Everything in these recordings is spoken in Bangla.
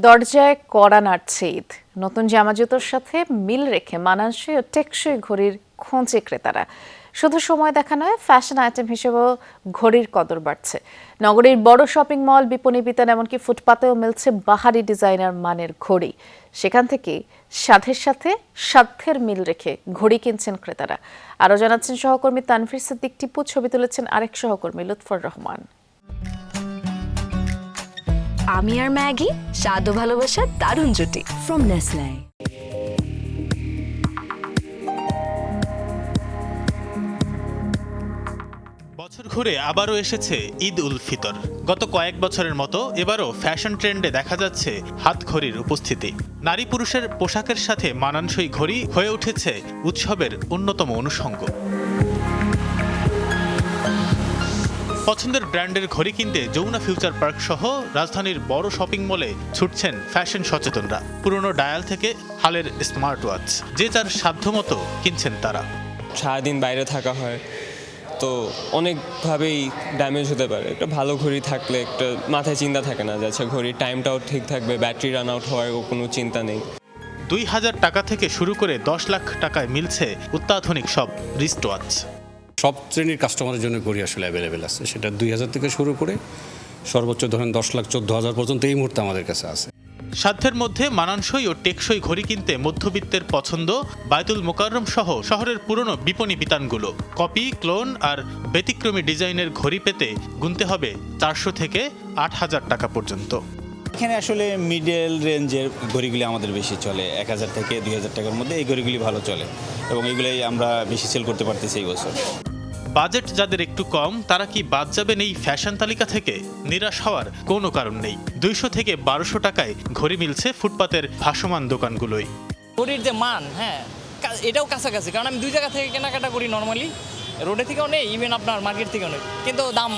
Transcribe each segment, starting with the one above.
দরজায় কড়া নাড়ছে ঈদ। নতুন জামা জুতোর সাথে মিল রেখে মানানসই ও টেকসই ঘড়ির খোঁজে ক্রেতারা। শুধু সময় দেখা নয়, ফ্যাশন আইটেম হিসেবেও ঘড়ির কদর বাড়ছে। নগরীর বড় শপিং মল, বিপণী বিতান, এমনকি ফুটপাতেও মিলছে বাহারি ডিজাইনার মানের ঘড়ি। সেখান থেকে সাধ্যের সাথে সাধ্যের মিল রেখে ঘড়ি কিনছেন ক্রেতারা। আরও জানাচ্ছেন সহকর্মী তানভীর সিদ্দিক টিপু, ছবি তুলেছেন আরেক সহকর্মী লুৎফর রহমান। আমি আর ম্যাগি, স্বাদ ও ভালোবাসার দারুণ জুটি ফ্রম নেসলে। বছর ঘুরে আবারও এসেছে ঈদ উল ফিতর। গত কয়েক বছরের মতো এবারও ফ্যাশন ট্রেন্ডে দেখা যাচ্ছে হাত ঘড়ির উপস্থিতি। নারী পুরুষের পোশাকের সাথে মানানসই ঘড়ি হয়ে উঠেছে উৎসবের অন্যতম অনুষঙ্গ। পছন্দের ব্র্যান্ডের ঘড়ি কিনতে যমুনা ফিউচার পার্ক সহ রাজধানীর বড় শপিং মলে ছুটছেন ফ্যাশন সচেতনরা। পুরনো ডায়াল থেকে হালের স্মার্ট ওয়াচ, যে যার সাধ্যমতো কিনছেন তারা। সারাদিন বাইরে থাকা হয়, তো অনেকভাবেই ড্যামেজ হতে পারে। একটা ভালো ঘড়ি থাকলে একটা মাথায় চিন্তা থাকে না যে আচ্ছা ঘড়ির টাইমটাও ঠিক থাকবে, ব্যাটারি রান আউট হওয়ার কোনো চিন্তা নেই। 2000 টাকা থেকে শুরু করে 10 লাখ টাকায় মিলছে অত্যাধুনিক সব রিস্ট ওয়াচ। সব শ্রেণীর কাস্টমারের জন্য ঘড়ি আসলে অ্যাভেলেবেল আছে। সেটা 2000 থেকে শুরু করে সর্বোচ্চ ধরেন 10 লাখ 14,000 পর্যন্ত এই মুহূর্তে আমাদের কাছে আছে। সাধ্যের মধ্যে মানানসই ও টেকসই ঘড়ি কিনতে মধ্যবিত্তের পছন্দ বায়তুল মোকাররম সহ শহরের পুরনো বিপণী বিতানগুলো। কপি, ক্লোন আর ব্যতিক্রমী ডিজাইনের ঘড়ি পেতে গুনতে হবে 400 থেকে 8,000 টাকা পর্যন্ত। এখানে আসলে মিডল রেঞ্জের ঘড়িগুলি আমাদের বেশি চলে। 1000 থেকে 2000 টাকার মধ্যে এই ঘড়িগুলি ভালো চলে এবং এগুলোই আমরা বেশি সেল করতে পারতেছি এই বছর। বাজেট যাদের একটু কম, তারা কি বাদ যাবেন এই ফ্যাশন তালিকা থেকে? নিরাশ হওয়ার কোনো কারণ নেই। 200 থেকে 1200 টাকায় ঘড়ি মিলছে ফুটপাতের ভাসমান দোকানগুলোই। ঘড়ির যে মান, এটাও কাছাকাছি, কারণ আমি 2 জায়গা থেকে কেনাকাটা করি নর্মালি। রোডে থেকেও নেই, ইভেন আপনার মার্কেট থেকেও নেই, কিন্তু দাম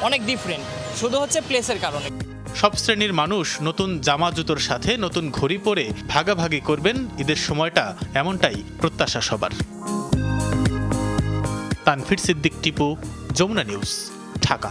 অনেক ডিফারেন্ট, শুধু হচ্ছে প্লেসের কারণে। সব শ্রেণীর মানুষ নতুন জামা জুতোর সাথে নতুন ঘড়ি পরে ভাগাভাগি করবেন ঈদের সময়টা, এমনটাই প্রত্যাশা সবার। তানভীর সিদ্দিক টিপু, যমুনা নিউজ, ঢাকা।